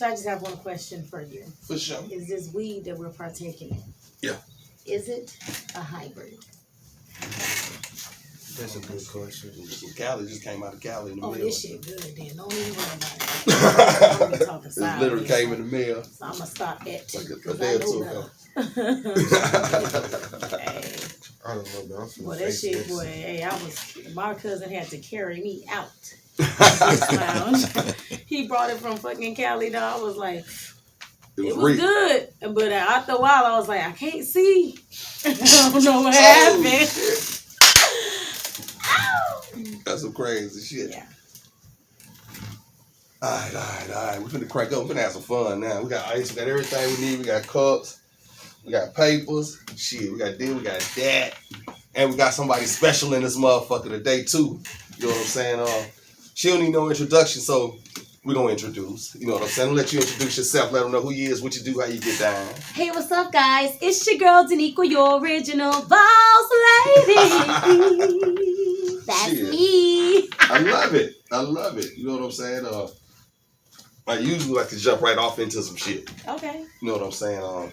I just have one question for you. For sure. Is this weed that we're partaking in? Yeah. Is it a hybrid? That's a good question. Cali just came out of Cali in the mail. This shit good then. Don't even worry about it. I'm talking It literally came in the mail. So I'm going to stop that too. Like a Because day I or know two better. ago. Hey. I don't know, man. I'm finna Boy, that face shit, this. boy, hey, my cousin had to carry me out this lounge. He brought it from fucking Cali, though. I was like, it was good. But after a while, I was like, I can't see. I don't know what happened. That's some crazy shit. Yeah. All right. We're finna crank up. We're finna have some fun now. We got ice. We got everything we need. We got cups. We got papers. Shit, we got this. We got that. And we got somebody special in this motherfucker today, too. You know what I'm saying? She don't need no introduction, so we're going to introduce. You know what I'm saying? I'm gonna let you introduce yourself. Let them know who you is, what you do, how you get down. Hey, what's up, guys? It's your girl, DENEQUIA, your original boss lady. That's me. I love it. You know what I'm saying? I usually like to jump right off into some shit. Okay. You know what I'm saying?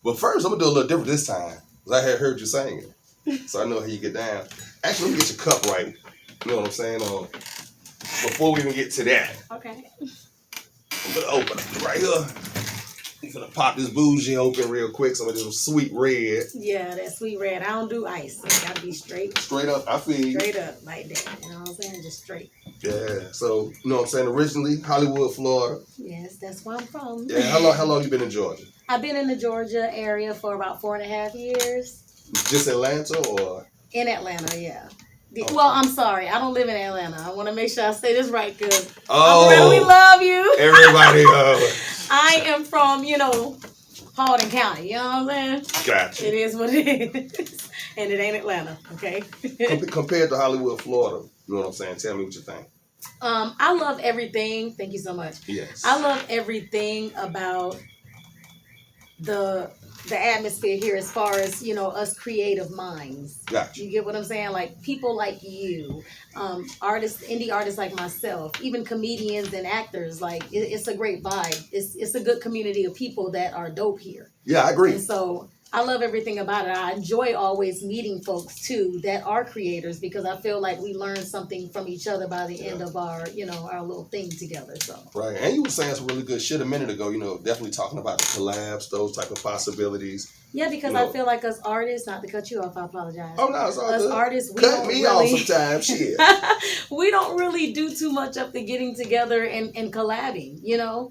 But first, I'm going to do a little different this time. Because I had heard you singing. So I know how you get down. Actually, let me get your cup right. You know what I'm saying? Before we even get to that. Okay. I'm going to open it right here. I'm going to pop this bougie open real quick. Some of this sweet red. Yeah, that sweet red. I don't do ice. It got to be straight. Straight up, I feel you. Straight up, like that. You know what I'm saying? Just straight. Yeah. So, you know what I'm saying? Originally, Hollywood, Florida. Yes, that's where I'm from. Yeah. How long you been in Georgia? I've been in the Georgia area for about 4.5 years. Just Atlanta or? In Atlanta, yeah. Well, I'm sorry. I don't live in Atlanta. I want to make sure I say this right because I really love you. Everybody. I am from, Paulding County. You know what I'm saying? Gotcha. It is what it is. And it ain't Atlanta, okay? Compared to Hollywood, Florida, you know what I'm saying? Tell me what you think. I love everything. Thank you so much. Yes. I love everything about the atmosphere here as far as, us creative minds. Gotcha. You get what I'm saying? Like people like you, artists, indie artists like myself, even comedians and actors, like it's a great vibe. It's a good community of people that are dope here. Yeah, I agree. And so I love everything about it. I enjoy always meeting folks too that are creators because I feel like we learn something from each other by the end of our, our little thing together. So right, and you were saying some really good shit a minute ago. Definitely talking about the collabs, those type of possibilities. Yeah, because I feel like us artists, not to cut you off, I apologize. Oh no, it's all us good. Artists, we cut don't me really, off sometimes. Shit. We don't really do too much of the getting together and collabing.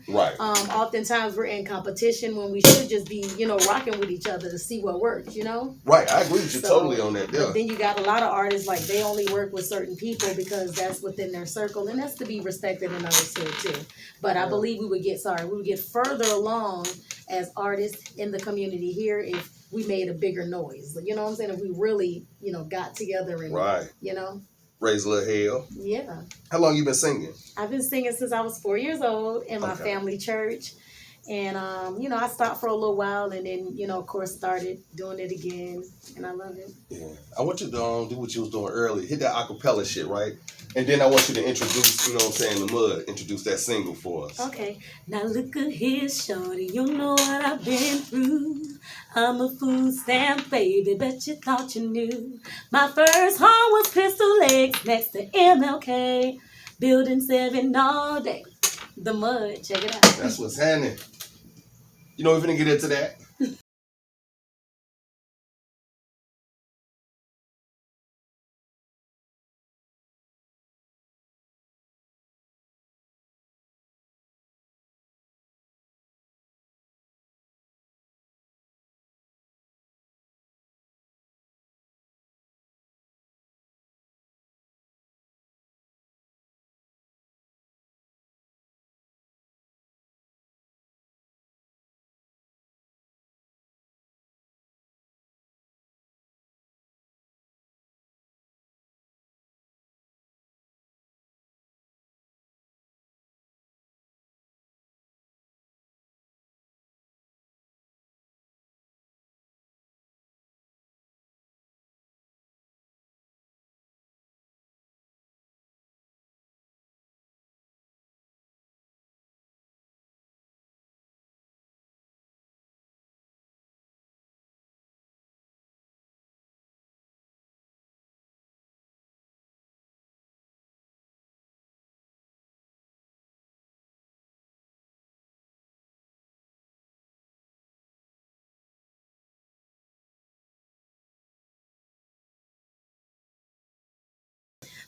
Right. Oftentimes we're in competition when we should just be, rocking with each other to see what works. Right, I agree with you totally on that. Yeah. But then you got a lot of artists like they only work with certain people because that's within their circle, and that's to be respected and understood too. But I believe we would get further along as artists in the community here if we made a bigger noise. You know what I'm saying? If we really, got together and raise a little hell. Yeah. How long you been singing? I've been singing since I was 4 years old in my family church. And, I stopped for a little while and then, of course, started doing it again. And I love it. Yeah. I want you to do what you was doing earlier. Hit that acapella shit, right? And then I want you to introduce, the mud. Introduce that single for us. Okay. Now look at here, shorty. You know what I've been through. I'm a food stamp baby. Bet you thought you knew. My first home was Crystal Lake next to MLK. Building 7 all day. The mud. Check it out. That's what's happening. We're going to get into that.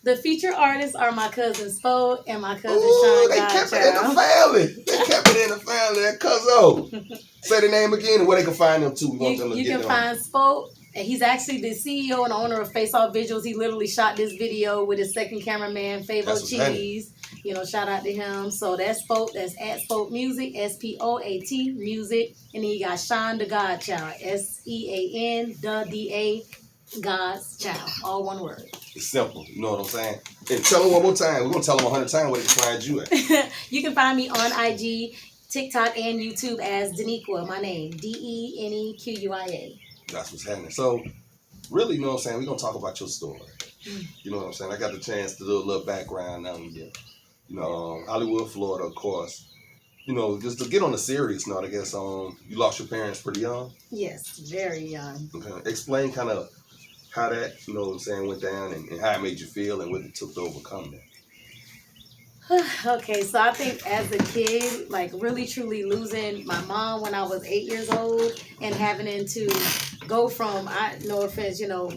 The featured artists are my cousin Spo and my cousin Ooh, Sean they kept it in the Godchild. family. They kept it in the family. That cuzzo. Say the name again and where they can find them too. We want them to You get can them. find Spo, and he's actually the CEO and owner of Face Off Visuals. He literally shot this video with his second cameraman, Favo That's what's happening. Cheese. You know, shout out to him. So that's Spoke. That's at Spoke Music, SPOAT Music. And then you got Sean the Godchild, SEAN DA God's Child. All one word. It's simple. You know what I'm saying? And tell them one more time. We're going to tell them 100 times where they can find you at. You can find me on IG, TikTok, and YouTube as DENEQUIA, my name. DENEQUIA. That's what's happening. So, really, you know what I'm saying? We're going to talk about your story. You know what I'm saying? I got the chance to do a little background on you. You know, Hollywood, Florida, of course. You know, just to get on the serious note, I guess, you lost your parents pretty young. Yes, very young. Okay. Explain kind of how that, you know what I'm saying, went down and how it made you feel and what it took to overcome that. Okay, so I think as a kid, like really truly losing my mom when I was 8 years old and having to go from, no offense, you know,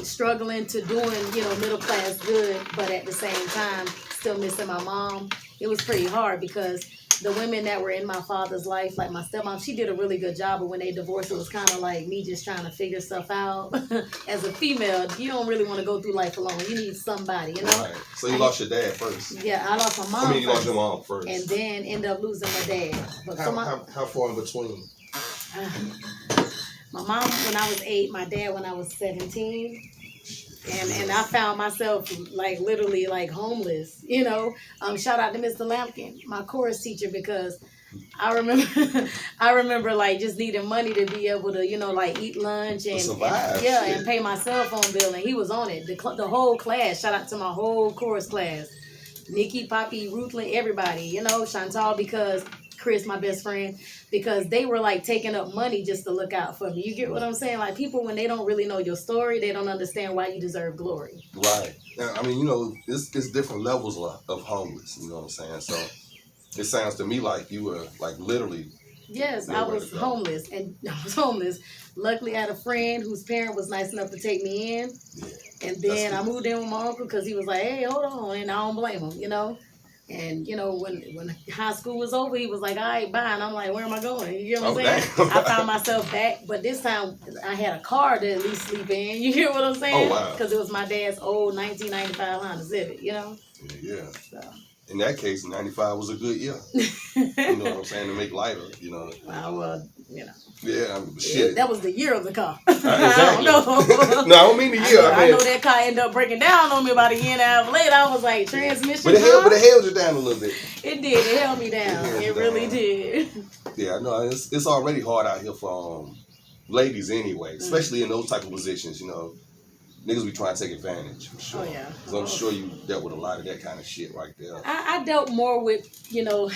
struggling to doing, you know, middle class good, but at the same time still missing my mom, it was pretty hard because the women that were in my father's life, like my stepmom, she did a really good job, but when they divorced, it was kind of like me just trying to figure stuff out. As a female, you don't really want to go through life alone. You need somebody, you know? Right. So you lost your dad first. Yeah, I lost my mom You lost your mom first. and then end up losing my dad. But How far in between? my mom when I was 8, my dad when I was 17. And I found myself like literally like homeless, you know. Shout out to Mr. Lampkin, my chorus teacher, because I remember like just needing money to be able to, you know, like eat lunch and survive, and pay my cell phone bill, and he was on it. The whole class, shout out to my whole chorus class, Nikki, Poppy, Ruthlin, everybody, you know, Chantal, because Chris, my best friend, because they were like taking up money just to look out for me. You get what I'm saying? Like people, when they don't really know your story, they don't understand why you deserve glory. Right. I mean, you know, it's different levels of homeless. You know what I'm saying? So it sounds to me like you were like literally. Yes, I was homeless, and I was homeless. Luckily, I had a friend whose parent was nice enough to take me in, and then I moved in with my uncle because he was like, "Hey, hold on," and I don't blame him, you know. And, you know, when high school was over, he was like, all right, bye. And I'm like, where am I going? You know what I'm saying? I found myself back. But this time, I had a car to at least sleep in. You hear what I'm saying? Oh, wow. Because it was my dad's old 1995 Honda Civic, you know? Yeah. So. In that case, 95 was a good year. You know what I'm saying? To make lighter, you know. Well, you know. Yeah, I mean, shit. That was the year of the car. Exactly. I don't know. No, I don't mean the year. I know that car ended up breaking down on me about a year and a half later. I was like, transmission. But it held you down a little bit. It did. It held me down. It really did. Yeah, no, it's already hard out here for ladies anyway, especially in those type of positions, you know. Niggas be trying to take advantage, for sure. Oh, yeah. Because I'm sure you dealt with a lot of that kind of shit right there. I dealt more with, you know,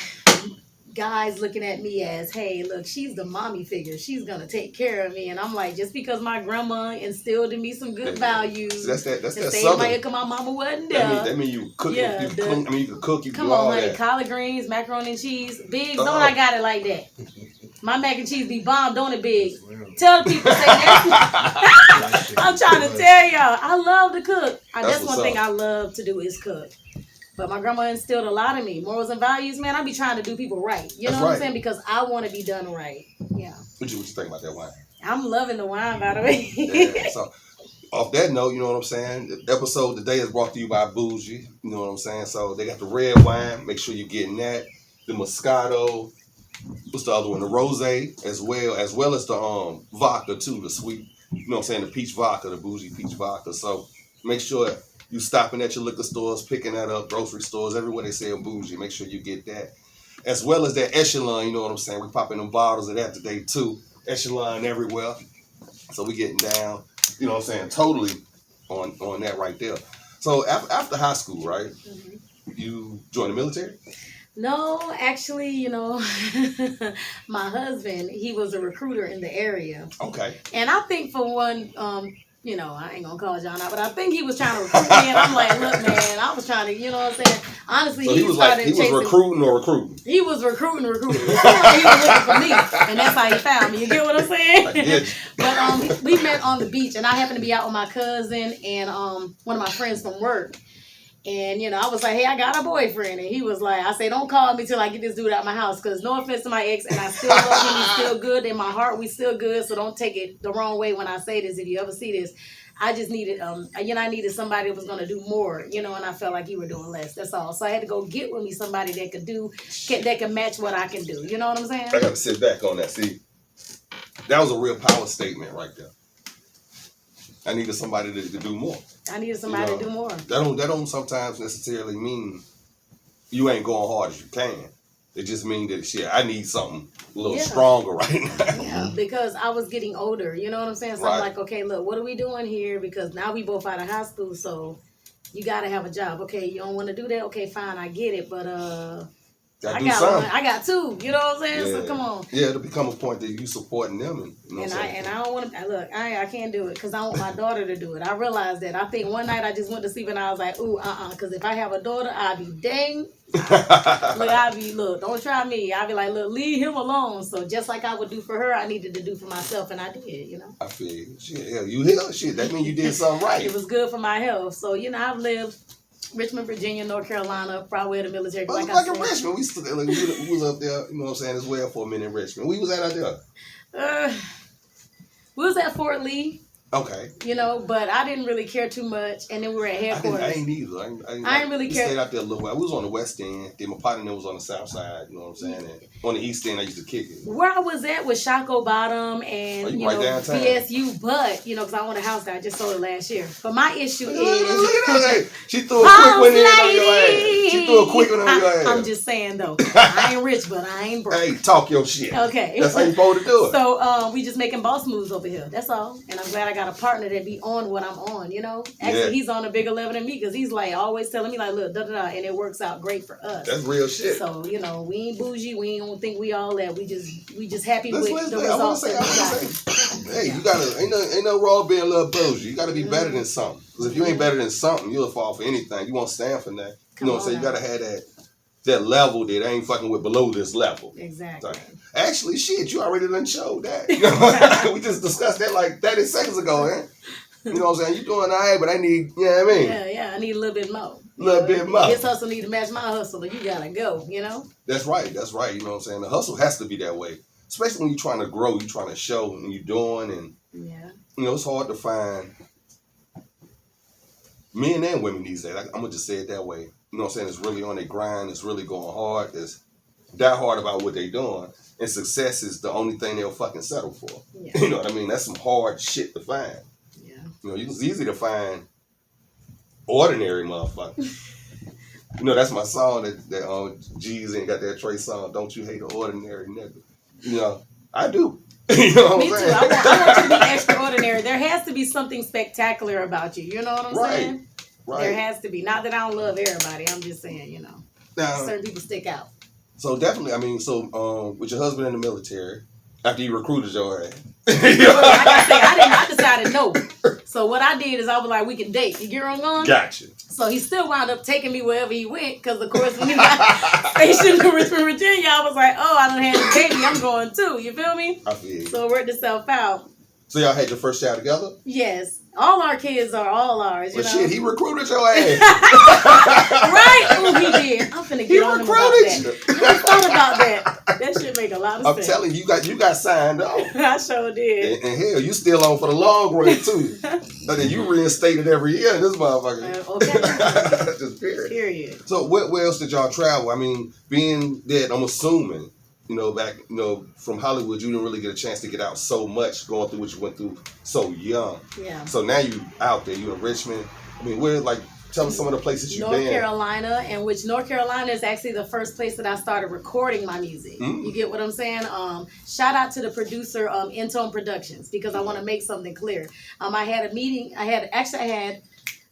guys looking at me as, hey, look, she's the mommy figure. She's going to take care of me. And I'm like, just because my grandma instilled in me some good values. So that's that same southern. way because my mama wasn't there. That mean you cook. Yeah, you clean, I mean, you can cook. You come do all on, honey. that. Collard greens, macaroni and cheese. Biggs, don't I got it like that. My mac and cheese be bomb, don't it, Biggs? Tell the people, say that. I'm trying to tell y'all, I love to cook. That's one thing I love to do is cook. But my grandma instilled a lot in me. Morals and values, man, I be trying to do people right. You know what I'm saying? Because I want to be done right. Yeah. What you think about that wine? I'm loving the wine, by the way. Yeah, so, off that note, you know what I'm saying? The episode today is brought to you by Bougie. You know what I'm saying? So they got the red wine. Make sure you're getting that. The Moscato. What's the other one? The Rosé, as well as the vodka too, the sweet. You know what I'm saying? The peach vodka, the Bougie peach vodka. So make sure you stopping at your liquor stores, picking that up, grocery stores, everywhere they say a Bougie. Make sure you get that. As well as that Echelon, you know what I'm saying? We popping them bottles of that today too. Echelon everywhere. So we getting down, you know what I'm saying, totally on that right there. So after high school, right? Mm-hmm. You joined the military? No, actually, you know, my husband, he was a recruiter in the area. Okay. And I think for one, you know, I ain't gonna call John out, but I think he was trying to recruit me, and I'm like, look, man, I was trying to, you know what I'm saying? Honestly, so he was recruiting. He was recruiting. It seemed like he was looking for me, and that's how he found me. You get what I'm saying? I get you. But we met on the beach, and I happened to be out with my cousin and one of my friends from work. And, I was like, hey, I got a boyfriend. And he was like, I say, don't call me till I get this dude out my house. Because no offense to my ex, and I still love him. He's still good. In my heart, we still good. So don't take it the wrong way when I say this. If you ever see this, I just needed, I needed somebody that was going to do more, and I felt like you were doing less. That's all. So I had to go get with me somebody that that could match what I can do. You know what I'm saying? I got to sit back on that. See, that was a real power statement right there. I needed somebody to do more. I needed somebody to do more. That don't sometimes necessarily mean you ain't going hard as you can. It just means that shit, I need something a little stronger right now. Yeah, because I was getting older. You know what I'm saying? So I'm like, okay, look, what are we doing here? Because now we both out of high school, so you got to have a job. Okay, you don't want to do that? Okay, fine, I get it, but I got one. I got two. You know what I'm saying? Yeah. So come on. Yeah, it'll become a point that you supporting them, and I don't want to look. I can't do it because I want my daughter to do it. I realized that. I think one night I just went to sleep and I was like, ooh, because if I have a daughter, I'll be dang. Look, don't try me. I'll be like, look, leave him alone. So just like I would do for her, I needed to do for myself, and I did. I feel you. Shit, yeah, you healed. Shit, that means you did something right. It was good for my health. So I've lived Richmond, Virginia, North Carolina, probably where the military. Like in Richmond, we was up there, you know what I'm saying, as well for a minute in Richmond. We was out there. We was at Fort Lee. Okay. But I didn't really care too much, and then we were at headquarters. I ain't either. I didn't really care. We stayed out there a little while. We was on the west end. Then my partner was on the south side. You know what I'm saying? And on the east end, I used to kick it. Where I was at was Shockoe Bottom and BSU, but because I own a house that I just sold it last year. But my issue is she threw a quick one in on your ass. She threw a quick one on your ass. I'm just saying though, I ain't rich, but I ain't broke. Hey, talk your shit. Okay, that's how you supposed to do it. So we just making boss moves over here. That's all. And I'm glad I got a partner that be on what I'm on, Actually, he's on a bigger level than me because he's like always telling me like, look, and it works out great for us. That's real shit. So we ain't bougie. We don't think we all that. We just happy with the results. I want to say, hey, you gotta ain't no wrong being a little bougie. You gotta be better than something. Because if you ain't better than something, you'll fall for anything. You won't stand for that. You know what I'm saying? You gotta have that level that ain't fucking with below this level. Exactly. So, actually, shit, you already done showed that. We just discussed that like 30 seconds ago, man. You know what I'm saying? You doing all right, but I need, you know what I mean? Yeah, I need a little bit more. Bit more. His hustle need to match my hustle, and you gotta go, That's right, you know what I'm saying? The hustle has to be that way. Especially when you're trying to grow, you're trying to show, and you're doing, and, it's hard to find men and women these days. I'm gonna just say it that way. You know what I'm saying? It's really on their grind, it's really going hard, it's that hard about what they're doing, and success is the only thing they'll fucking settle for. Yeah. You know what I mean? That's some hard shit to find. It's easy to find ordinary motherfuckers. That's my song that Jeezy got that Trey song, Don't You Hate an Ordinary Nigga. I do. You know what Me I'm too. saying? I want you to be extraordinary. There has to be something spectacular about you. You know what I'm saying? Right. There has to be. Not that I don't love everybody. I'm just saying, now, certain people stick out. So definitely, with your husband in the military, after you recruited your ass. Like I said, I decided no. So what I did is I was like, we can date. You get where I'm going? Gotcha. So he still wound up taking me wherever he went because, of course, when he got stationed in Richmond, Virginia, I was like, I done had a baby. I'm going too. You feel me? I feel you. So it worked itself out. So y'all had your first child together? Yes. All our kids are all ours, you know. Shit, he recruited your ass. Right? Ooh, he did. I'm finna get on him about that. I thought about that. That shit make a lot of sense. I'm telling you, you got signed off. I sure did. And hell, you still on for the long run too. But then you reinstated every year in this motherfucker. Okay. Just period. Period. So where else did y'all travel? Being that I'm assuming, back, from Hollywood, you didn't really get a chance to get out so much going through what you went through so young. Yeah. So now you out there, you in Richmond. Tell us some of the places you've been. North Carolina, and which North Carolina is actually the first place that I started recording my music. Mm. You get what I'm saying? Shout out to the producer, Intone Productions, because I want to make something clear. I had a meeting. I had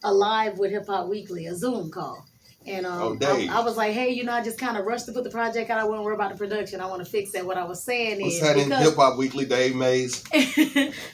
a live with Hip Hop Weekly, a Zoom call. And I was like, hey, I just kind of rushed to put the project out. I wasn't worried about the production. I want to fix that. What I was saying is... What's happening? Hip Hop Weekly, Dave Mays.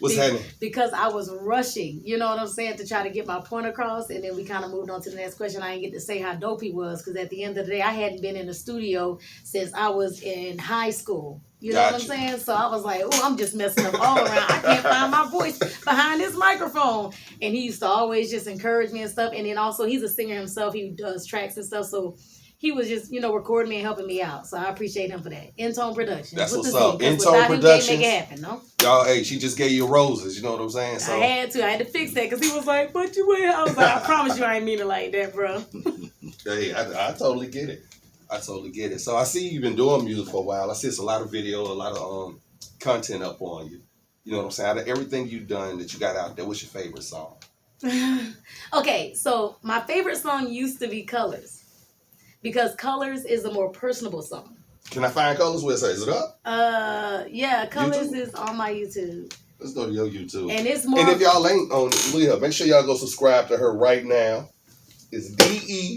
What's happening? Because I was rushing, you know what I'm saying, to try to get my point across. And then we kind of moved on to the next question. I didn't get to say how dope he was. Because at the end of the day, I hadn't been in the studio since I was in high school. You know what I'm Gotcha. saying? So I was like, oh, I'm just messing up all around. I can't find my voice behind this microphone. And he used to always just encourage me and stuff. And then also, he's a singer himself. He does tracks and stuff. So he was just, recording me and helping me out. So I appreciate him for that. In-Tone Productions. That's with what's the Z, up. 'cause In-Tone without him, Productions. can't make it happen, no? Y'all, hey, she just gave you roses. You know what I'm saying? So I had to fix that because he was like, but you ain't. I was like, I promise you I ain't mean it like that, bro. hey, I totally get it. I totally get it. So I see you've been doing music for a while. I see it's a lot of video, a lot of content up on you. You know what I'm saying? Out of everything you've done that you got out there, what's your favorite song? Okay, so my favorite song used to be Colors. Because Colors is a more personable song. Can I find Colors? Where is it up? Yeah, Colors YouTube? is on my YouTube. Let's go to your YouTube. And it's more. And if y'all ain't on it, look, make sure y'all go subscribe to her right now. It's DENEQUIA.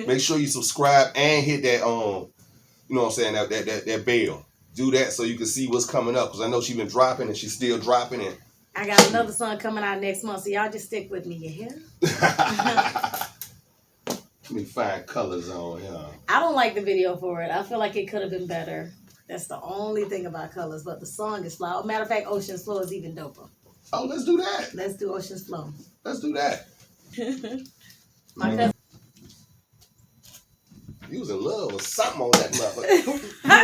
Make sure you subscribe and hit that you know what I'm saying, that bell. Do that so you can see what's coming up. Because I know she's been dropping and she's still dropping it. I got another song coming out next month, so y'all just stick with me, you hear? Let me find Colors on here. I don't like the video for it. I feel like it could have been better. That's the only thing about Colors, but the song is fly. Matter of fact, Ocean's Flow is even doper. Oh, let's do that. Let's do Ocean's Flow. Let's do that. My cousin. You was in love with something on that motherfucker. Who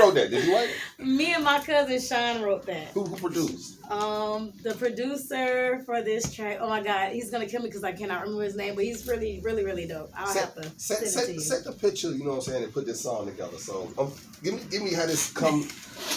wrote that? Did you write it? Me and my cousin Sean wrote that. Who produced? The producer for this track, oh my God, he's gonna kill me because I cannot remember his name, but he's really, really, really dope. I'll have to send it to you. Set the picture, you know what I'm saying, and put this song together. So, give me how this come.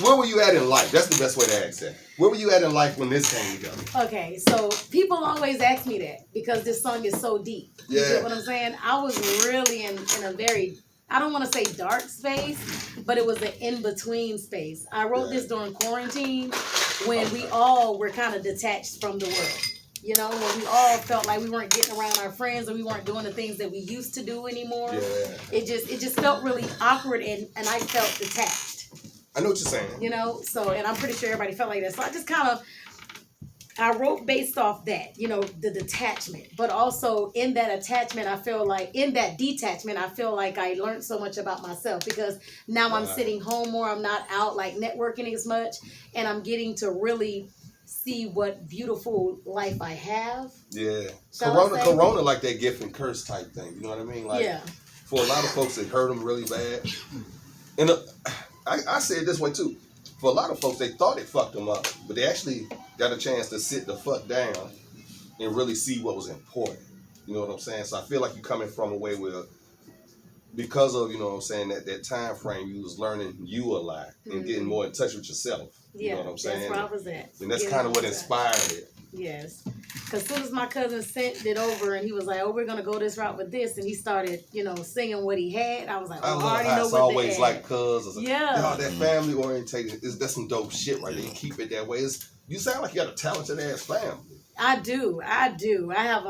Where were you at in life? That's the best way to ask that. Where were you at in life when this came together? Okay, so people always ask me that because this song is so deep. You Yeah. get what I'm saying? I was really in a very, I don't want to say dark space, but it was an in-between space. I wrote this during quarantine when we all were kind of detached from the world. You know, when we all felt like we weren't getting around our friends and we weren't doing the things that we used to do anymore. Yeah. It just felt really awkward and I felt detached. I know what you're saying. You know, so, and I'm pretty sure everybody felt like that. So I just kind of, I wrote based off that, the detachment. But also in that attachment, in that detachment, I feel like I learned so much about myself because now I'm sitting home more. I'm not out like networking as much. And I'm getting to really see what beautiful life I have. Yeah. Shall I say? Corona like that gift and curse type thing. You know what I mean? Like, Yeah. For a lot of folks, it hurt them really bad. And I say it this way too. For a lot of folks, they thought it fucked them up, but they actually got a chance to sit the fuck down and really see what was important. You know what I'm saying? So I feel like you're coming from a way where, because of, you know what I'm saying, that time frame, you was learning you a lot and getting more in touch with yourself. You know what I'm saying? That's where I was at. And that's kind of what inspired it. Yes. Because as soon as my cousin sent it over and he was like, oh, we're going to go this route with this. And he started, singing what he had. I was like, I oh, I love already how know it's what always they like had. cuz. Yeah. Y'all, that family orientated, that's some dope shit right there. You keep it that way. You sound like you got a talented ass family. I do. I have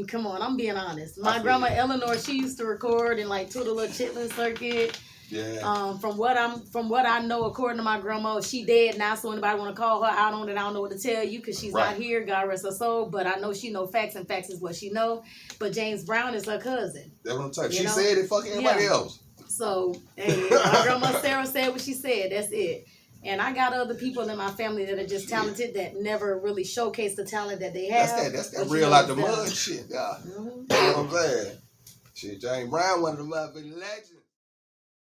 come on, I'm being honest. My grandma Eleanor, she used to record and like do the little chitlin circuit. Yeah. From what I know, according to my grandma, she dead now. So anybody want to call her out on it, I don't know what to tell you because she's not here. God rest her soul. But I know she know facts, and facts is what she know. But James Brown is her cousin. That's what I'm talking. She said it. Fuck everybody else. So hey, my grandma Sarah said what she said. That's it. And I got other people in my family that are just talented that never really showcase the talent that they have. That's that real out the mud shit. Yeah. You know what I'm saying? Shit, James Brown, one of the motherfucking legends.